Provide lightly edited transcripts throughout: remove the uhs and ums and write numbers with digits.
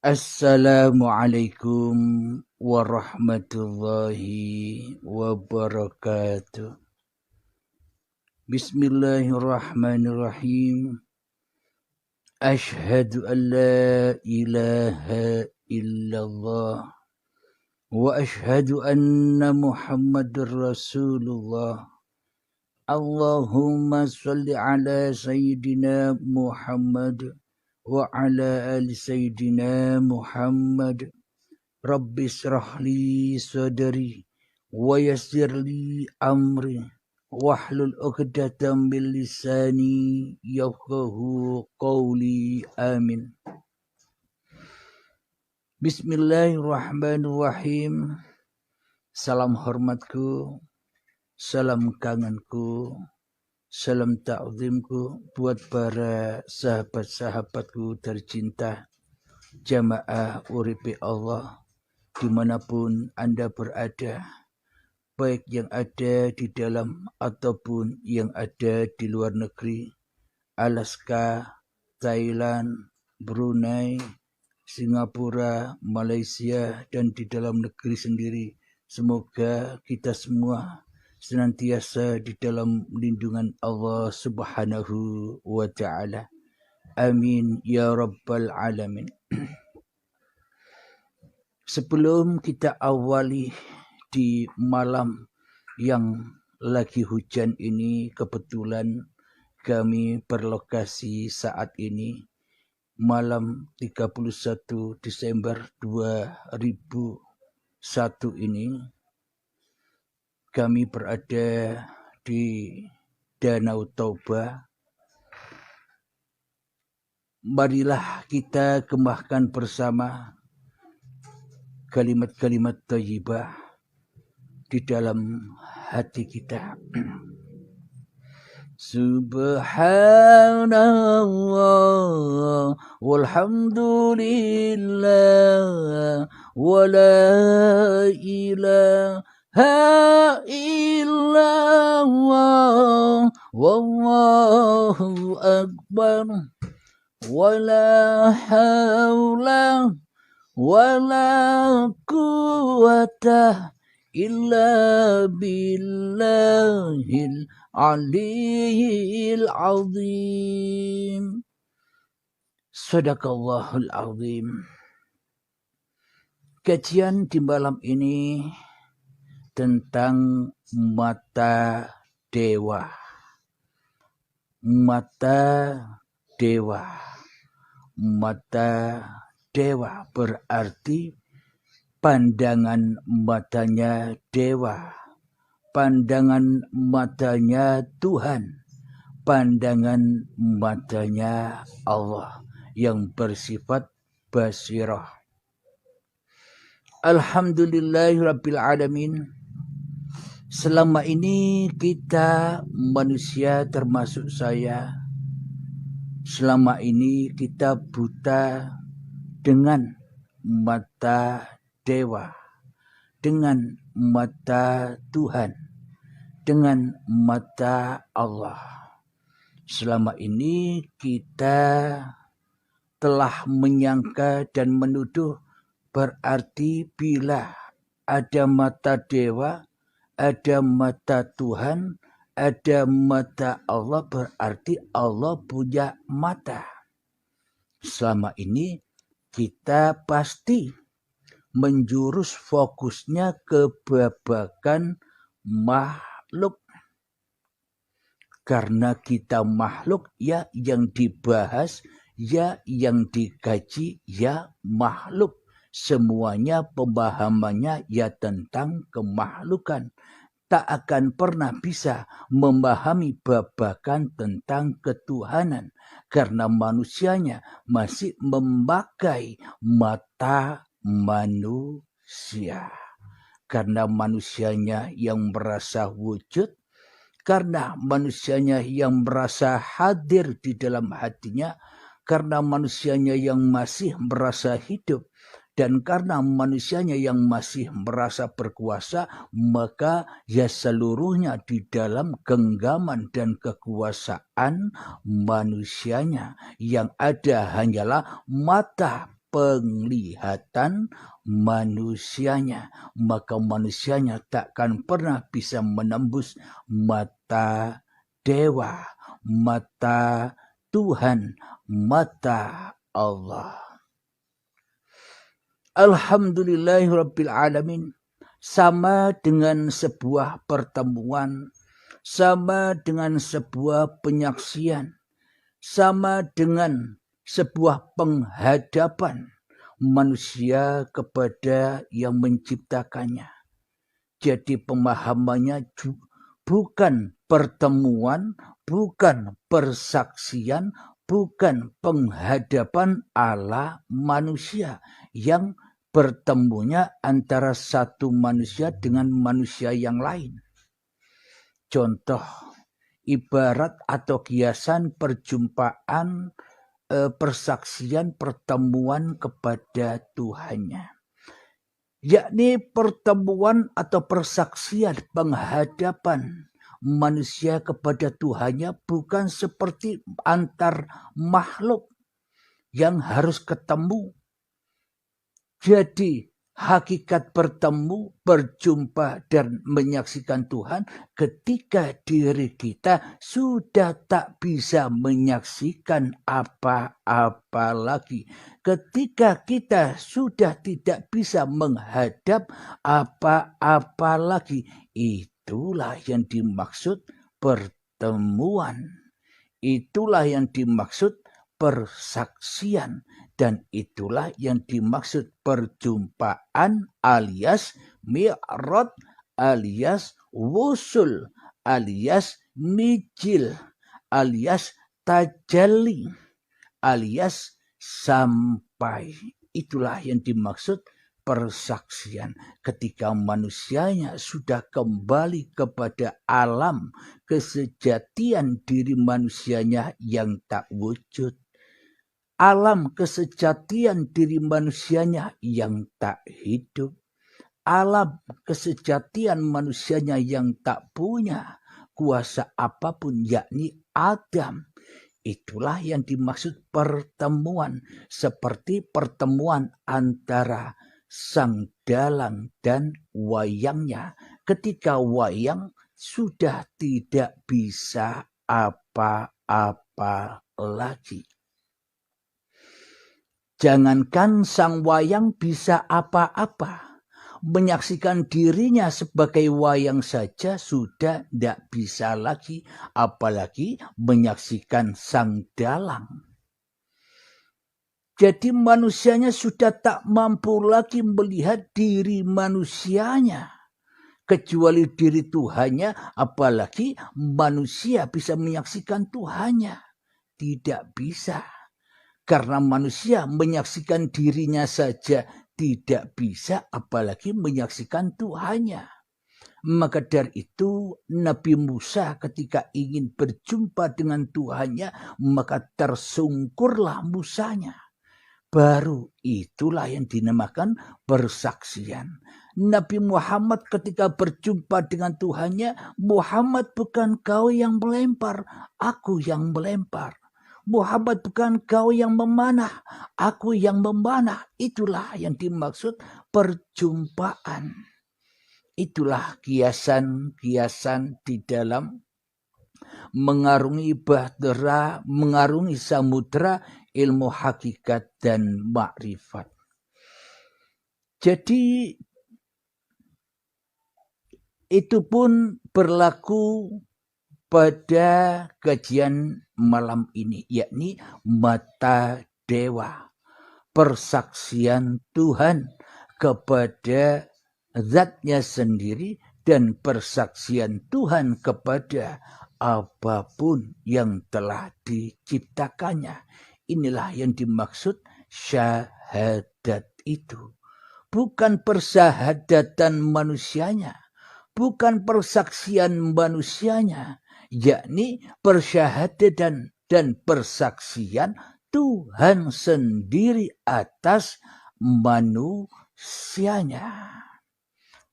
Assalamualaikum warahmatullahi wabarakatuh. Bismillahirrahmanirrahim. Ashhadu an la ilaha illallah wa ashhadu anna Muhammadar Rasulullah. Allahumma salli ala sayyidina Muhammad wa ala ali sayyidina Muhammad. Rabbi syrah li sadri wa yassir li amri wahlul 'uqdatam min lisani yafqahu qawli. Amin. Bismillahirrahmanirrahim. Salam hormatku, salam kangenku, salam ta'zimku buat para sahabat-sahabatku tercinta, jamaah uripi Allah dimanapun Anda berada, baik yang ada di dalam ataupun yang ada di luar negeri, Alaska, Thailand, Brunei, Singapura, Malaysia, dan di dalam negeri sendiri. Semoga kita semua senantiasa di dalam lindungan Allah Subhanahu wa Ta'ala. Amin ya Rabbal Alamin. Sebelum kita awali di malam yang lagi hujan ini, kebetulan kami berlokasi saat ini malam 31 Desember 2001 ini. Kami berada di Danau Toba. Marilah kita kembangkan bersama kalimat-kalimat thayyibah di dalam hati kita. Subhanallah walhamdulillah wa la ilaha illallah wallahu akbar wa la hawla wala quwwata illa billahil aliyil azim. Sadaqallahul azim. Kajian di malam ini tentang mata dewa. Mata dewa. Mata dewa berarti pandangan matanya dewa, pandangan matanya Tuhan, pandangan matanya Allah yang bersifat basirah. Alhamdulillahirabbil alamin. Selama ini kita manusia termasuk saya, selama ini kita buta dengan mata dewa, dengan mata Tuhan, dengan mata Allah. Selama ini kita telah menyangka dan menuduh, berarti bila ada mata dewa, ada mata Tuhan, ada mata Allah, berarti Allah punya mata. Selama ini kita pasti menjurus fokusnya ke babakan makhluk. Karena kita makhluk, ya yang dibahas, ya yang dikaji, ya makhluk. Semuanya pemahamannya ya tentang kemakhlukan. Tak akan pernah bisa memahami babakan tentang ketuhanan. Karena manusianya masih memakai mata manusia. Karena manusianya yang merasa wujud, karena manusianya yang merasa hadir di dalam hatinya, karena manusianya yang masih merasa hidup, dan karena manusianya yang masih merasa berkuasa, maka ya seluruhnya di dalam genggaman dan kekuasaan manusianya. Yang ada hanyalah mata penglihatan manusianya, maka manusianya takkan pernah bisa menembus mata dewa, mata Tuhan, mata Allah. Alhamdulillahirabbil alamin. Sama dengan sebuah pertemuan, sama dengan sebuah penyaksian, sama dengan sebuah penghadapan manusia kepada yang menciptakannya. Jadi pemahamannya bukan pertemuan, bukan persaksian, bukan penghadapan ala manusia yang bertemunya antara satu manusia dengan manusia yang lain. Contoh, ibarat atau kiasan perjumpaan, persaksian, pertemuan kepada Tuhannya. Yakni pertemuan atau persaksian, penghadapan manusia kepada Tuhannya bukan seperti antar makhluk yang harus ketemu. Jadi hakikat bertemu, berjumpa dan menyaksikan Tuhan ketika diri kita sudah tak bisa menyaksikan apa-apa lagi. Ketika kita sudah tidak bisa menghadap apa-apa lagi. Itulah yang dimaksud pertemuan. Itulah yang dimaksud persaksian. Dan itulah yang dimaksud perjumpaan alias mi'raj alias wusul alias mijil alias tajalli alias sampai. Itulah yang dimaksud persaksian. Ketika manusianya sudah kembali kepada alam kesejatian diri manusianya yang tak wujud. Alam kesejatian diri manusianya yang tak hidup. Alam kesejatian manusianya yang tak punya kuasa apapun, yakni Adam. Itulah yang dimaksud pertemuan. Seperti pertemuan antara sang dalang dan wayangnya. Ketika wayang sudah tidak bisa apa-apa lagi. Jangankan sang wayang bisa apa-apa, menyaksikan dirinya sebagai wayang saja sudah tidak bisa lagi, apalagi menyaksikan sang dalang. Jadi manusianya sudah tak mampu lagi melihat diri manusianya, kecuali diri Tuhannya, apalagi manusia bisa menyaksikan Tuhannya. Tidak bisa. Karena manusia menyaksikan dirinya saja tidak bisa, apalagi menyaksikan Tuhannya. Maka dari itu Nabi Musa ketika ingin berjumpa dengan Tuhannya, maka tersungkurlah Musanya. Baru itulah yang dinamakan persaksian. Nabi Muhammad ketika berjumpa dengan Tuhannya, Muhammad bukan kau yang melempar, aku yang melempar. Muhammad bukan kau yang memanah, aku yang memanah. Itulah yang dimaksud perjumpaan. Itulah kiasan-kiasan di dalam mengarungi bahtera, mengarungi samudra ilmu hakikat dan makrifat. Jadi itu pun berlaku pada kajian malam ini, yakni mata dewa, persaksian Tuhan kepada zatnya sendiri dan persaksian Tuhan kepada apapun yang telah diciptakannya. Inilah yang dimaksud syahadat itu. Bukan persahadatan manusianya, bukan persaksian manusianya, yakni persyahadatan dan persaksian Tuhan sendiri atas manusianya.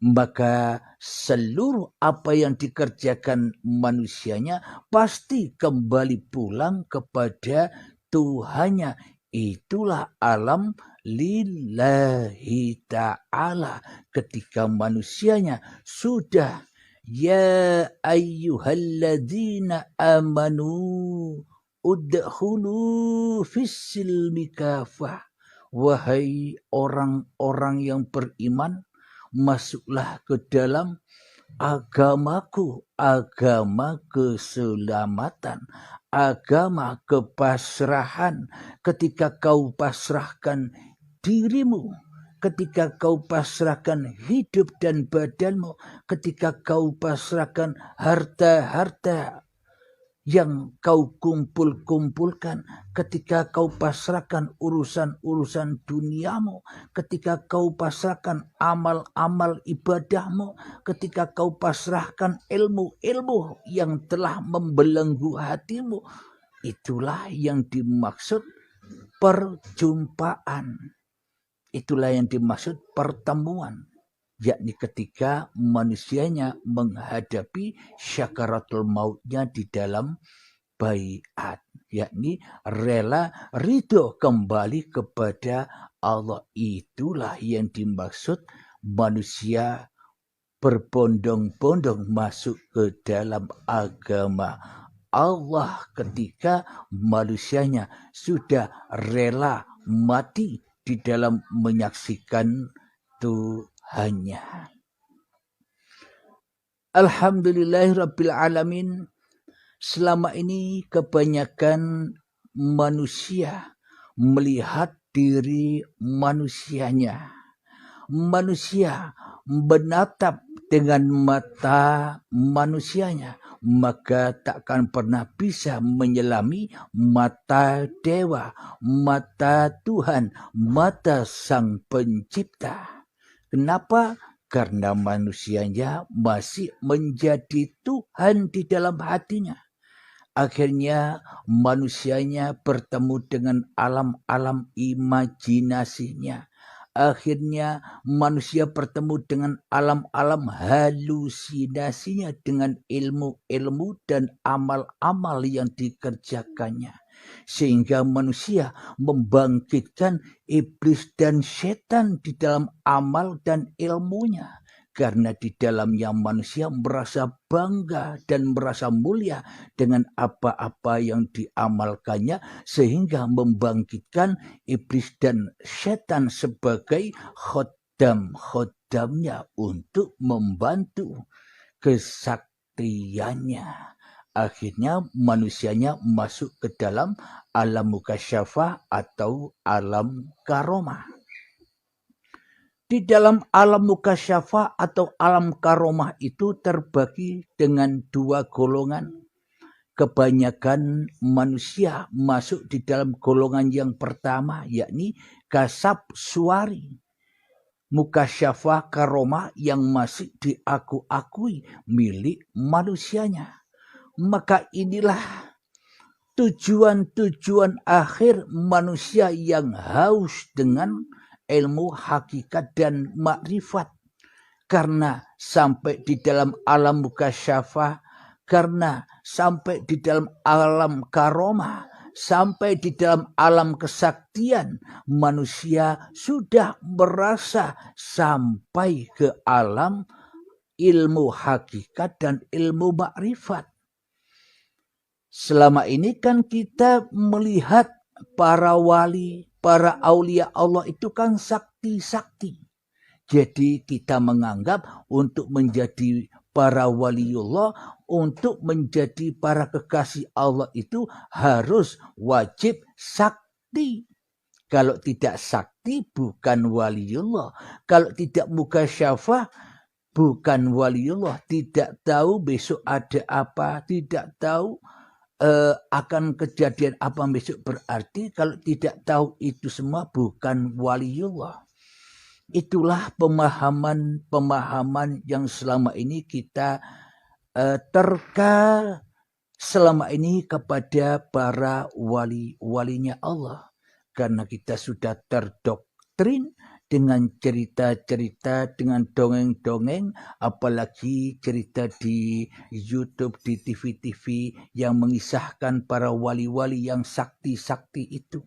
Maka seluruh apa yang dikerjakan manusianya pasti kembali pulang kepada Tuhannya. Itulah alam lillahi ta'ala, ketika manusianya sudah ya ayyuhalladzina amanu udkhulu fis-silmi kafah, wahai orang-orang yang beriman, masuklah ke dalam agamaku, agama keselamatan, agama kepasrahan. Ketika kau pasrahkan dirimu, ketika kau pasrahkan hidup dan badanmu, ketika kau pasrahkan harta-harta yang kau kumpulkan, ketika kau pasrahkan urusan-urusan duniamu, ketika kau pasrahkan amal-amal ibadahmu, ketika kau pasrahkan ilmu-ilmu yang telah membelenggu hatimu, itulah yang dimaksud perjumpaan. Itulah yang dimaksud pertemuan, yakni ketika manusianya menghadapi syakaratul mautnya di dalam baiat, yakni rela ridho kembali kepada Allah. Itulah yang dimaksud manusia berbondong-bondong masuk ke dalam agama Allah ketika manusianya sudah rela mati di dalam menyaksikan Tuhannya. Alhamdulillahirabbil alamin. Selama ini kebanyakan manusia melihat diri manusianya. Manusia menatap dengan mata manusianya, maka takkan pernah bisa menyelami mata dewa, mata Tuhan, mata Sang Pencipta. Kenapa? Karena manusianya masih menjadi Tuhan di dalam hatinya. Akhirnya manusianya bertemu dengan alam-alam imajinasinya. Akhirnya manusia bertemu dengan alam-alam halusinasinya, dengan ilmu-ilmu dan amal-amal yang dikerjakannya. Sehingga manusia membangkitkan iblis dan setan di dalam amal dan ilmunya. Karena di dalamnya manusia merasa bangga dan merasa mulia dengan apa-apa yang diamalkannya, sehingga membangkitkan iblis dan setan sebagai khodam-khodamnya untuk membantu kesaktiannya. Akhirnya manusianya masuk ke dalam alam mukasyafah atau alam karomah. Di dalam alam mukasyafah atau alam karomah itu terbagi dengan dua golongan. Kebanyakan manusia masuk di dalam golongan yang pertama, yakni kasab suari. Mukasyafah karomah yang masih diakui milik manusianya. Maka inilah tujuan-tujuan akhir manusia yang haus dengan ilmu hakikat dan makrifat. Karena sampai di dalam alam mukasyafah, karena sampai di dalam alam karomah, sampai di dalam alam kesaktian, manusia sudah merasa sampai ke alam ilmu hakikat dan ilmu makrifat. Selama ini kan kita melihat para wali, para aulia Allah itu kan sakti-sakti. Jadi kita menganggap untuk menjadi para waliullah, untuk menjadi para kekasih Allah itu harus wajib sakti. Kalau tidak sakti bukan waliullah. Kalau tidak mukasyafah bukan waliullah. Tidak tahu besok ada apa, tidak tahu akan kejadian apa besok, berarti kalau tidak tahu itu semua bukan waliullah. Itulah pemahaman yang selama ini kita terka selama ini kepada para wali-walinya Allah. Karena kita sudah terdoktrin dengan cerita-cerita, dengan dongeng-dongeng, apalagi cerita di YouTube, di TV-TV yang mengisahkan para wali-wali yang sakti-sakti itu.